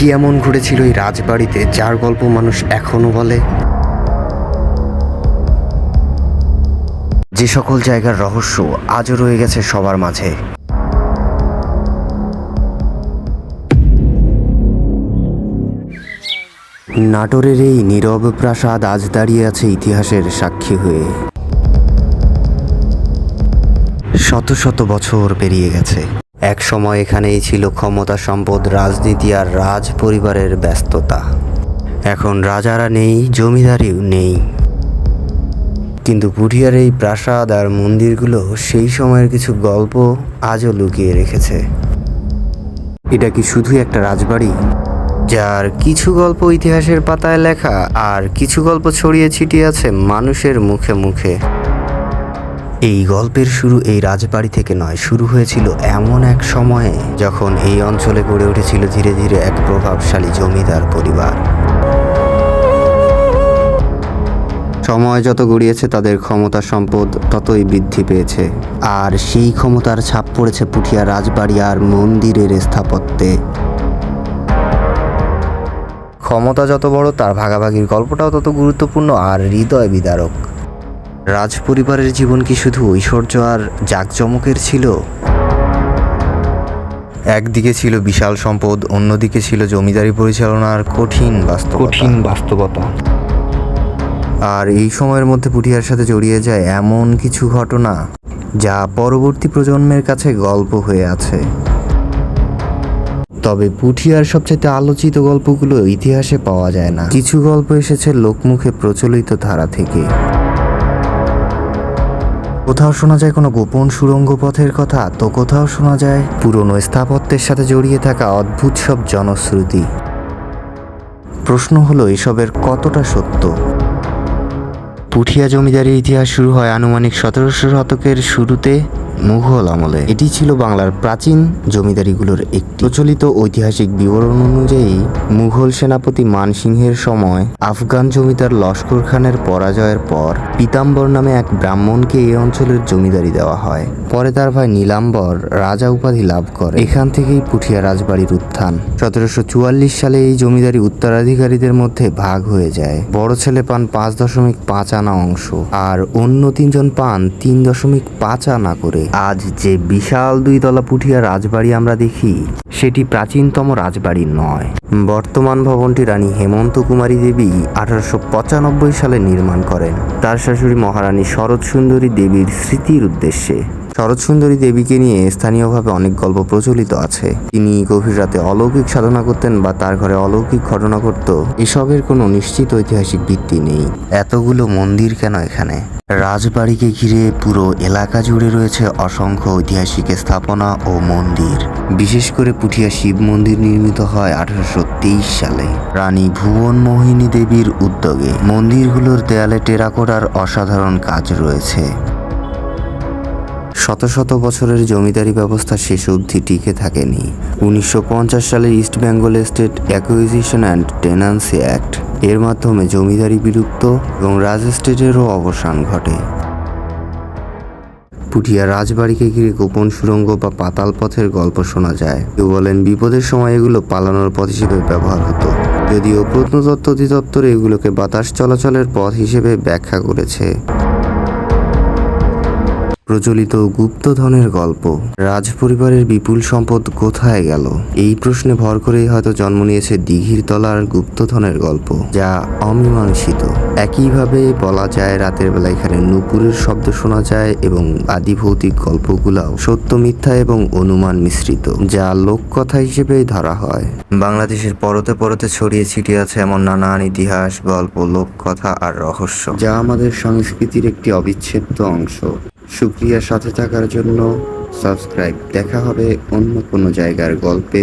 কি এমন ঘটেছিল এই রাজবাড়িতে যার গল্প মানুষ এখনো বলে? যে সকল জায়গার রহস্য আজও রয়ে গেছে সবার মাঝে। নাটোরের এই নীরব প্রাসাদ আজ দাঁড়িয়ে আছে ইতিহাসের সাক্ষী হয়ে। শত শত বছর পেরিয়ে গেছে। এক সময় এখানেই ছিল ক্ষমতা, সম্পদ, রাজনীতি আর রাজ পরিবারের ব্যস্ততা। এখন রাজারা নেই, জমিদারিও নেই, কিন্তু পুঠিয়ার এই প্রাসাদ আর মন্দিরগুলো সেই সময়ের কিছু গল্প আজও লুকিয়ে রেখেছে। এটা কি শুধু একটা রাজবাড়ি, যার কিছু গল্প ইতিহাসের পাতায় লেখা আর কিছু গল্প ছড়িয়ে ছিটিয়ে আছে মানুষের মুখে মুখে? এই গল্পের শুরু এই রাজবাড়ি থেকে নয়, শুরু হয়েছিল এমন এক সময়ে যখন এই অঞ্চলে গড়ে উঠেছিল ধীরে ধীরে এক প্রভাবশালী জমিদার পরিবার। সময় যত গড়িয়েছে তাদের ক্ষমতা, সম্পদ ততই বৃদ্ধি পেয়েছে, আর সেই ক্ষমতার ছাপ পড়েছে পুঠিয়া রাজবাড়ি আর মন্দিরের স্থাপত্যে। ক্ষমতা যত বড়, তার ভাগাভাগির গল্পটাও তত গুরুত্বপূর্ণ আর হৃদয় বিদারক। রাজ পরিবারের জীবন কি শুধু ঐশ্বর্য আর জাঁকজমকের ছিল? একদিকে ছিল বিশাল সম্পদ, অন্যদিকে ছিল জমিদারি পরিচালনার কঠিন বাস্তবতা। আর এই সময়ের মধ্যে পুঠিয়ার সাথে জড়িয়ে যায় এমন কিছু ঘটনা যা পরবর্তী প্রজন্মের কাছে গল্প হয়ে আছে। তবে পুঠিয়ার সবচেয়ে আলোচিত গল্পগুলো ইতিহাসে পাওয়া যায় না। কিছু গল্প এসেছে লোকমুখে প্রচলিত ধারা থেকে। কোথাও শোনা যায় কোনো গোপন সুড়ঙ্গ পথের কথা, তো কোথাও শোনা যায় পুরনো স্থাপত্যের সাথে জড়িয়ে থাকা অদ্ভুত সব জনশ্রুতি। প্রশ্ন হলো, এসবের কতটা সত্য? পুঠিয়া জমিদারির ইতিহাস শুরু হয় আনুমানিক 1700 শতকের শুরুতে মুঘল আমলে। এটি ছিল বাংলার প্রাচীন জমিদারিগুলোর একটি। প্রচলিত ঐতিহাসিক বিবরণ অনুযায়ী মুঘল সেনাপতি মানসিংহের সময় আফগান জমিদার লস্কর খানের পরাজয়ের পর পীতাম্বর নামে এক ব্রাহ্মণকে এই অঞ্চলের জমিদারি দেওয়া হয়। পরে তার ভাই নীলাম্বর রাজা উপাধি লাভ করে। এখান থেকেই পুঠিয়া রাজবাড়ির উত্থান। 1744 সালে এই জমিদারি উত্তরাধিকারীদের মধ্যে ভাগ হয়ে যায়। বড় ছেলে পান 5.5 আনা অংশ, আর অন্য 3 জন পান 3.5 আনা করে। আজ যে বিশাল 2 তলা পুঠিয়া রাজবাড়ি আমরা দেখি, সেটি প্রাচীনতম রাজবাড়ি নয়। বর্তমান ভবনটি রানী হেমন্ত কুমারী দেবী 1895 সালে নির্মাণ করেন তার শাশুড়ি মহারানী শরৎ সুন্দরী দেবীর স্মৃতির উদ্দেশ্যে। শরৎ সুন্দরী দেবীকে নিয়ে স্থানীয়ভাবে অনেক গল্প প্রচলিত আছে। তিনি গভীর রাতে অলৌকিক সাধনা করতেন বা তার ঘরে অলৌকিক ঘটনা ঘটত। এসবের কোনো নিশ্চিত ঐতিহাসিক ভিত্তি নেই। এতগুলো মন্দির কেন এখানে? রাজবাড়িকে ঘিরে পুরো এলাকা জুড়ে রয়েছে অসংখ্য ঐতিহাসিক স্থাপনা ও মন্দির। বিশেষ করে পুঠিয়া শিব মন্দির নির্মিত হয় 1823 সালে রানী ভুবন মোহিনী দেবীর উদ্যোগে। মন্দিরগুলোর দেয়ালে টেরাকোটার অসাধারণ কাজ রয়েছে। শত শত বছরের জমিদারি ব্যবস্থা শেষ অবধি টিকে থাকেনি। 1950 সালে east Bengal state acquisition and tenancy act এর মাধ্যমে জমিদারি বিলুপ্ত এবং রাজ এস্টেটেরও অবসান ঘটে। পুঠিয়া রাজবাড়িকে ঘিরে গোপন সুড়ঙ্গ বা পাতাল পথের গল্প শোনা যায়। কেউ বলেন বিপদের সময় এগুলো পালানোর পথ হিসেবে ব্যবহার হতো, যদিও প্রত্নতত্ত্ব অধিদপ্তর এগুলোকে বাতাস চলাচলের পথ হিসেবে ব্যাখ্যা করেছে। প্রচলিত গুপ্তধনের গল্প। রাজ পরিবারের বিপুল সম্পদ কোথায় গেল? এই প্রশ্নে ভর করেই হয়তো জন্ম নিয়েছে দিঘির তলার গুপ্তধনের গল্প, যা অমীমাংসিত। একইভাবে বলা যায় রাতের বেলা এখানে নুপুরের শব্দ শোনা যায়, এবং আদিভৌতিক গল্পগুলাও সত্য মিথ্যা এবং অনুমান মিশ্রিত, যা লোককথা হিসেবেই ধরা হয়। বাংলাদেশের পরতে পরতে ছড়িয়ে ছিটিয়ে আছে এমন নানান ইতিহাস, গল্প, লোককথা আর রহস্য, যা আমাদের সংস্কৃতির একটি অবিচ্ছেদ্য অংশ। শুকরিয়া সাথে থাকার জন্য। সাবস্ক্রাইব। দেখা হবে অন্য কোনো জায়গার গল্পে।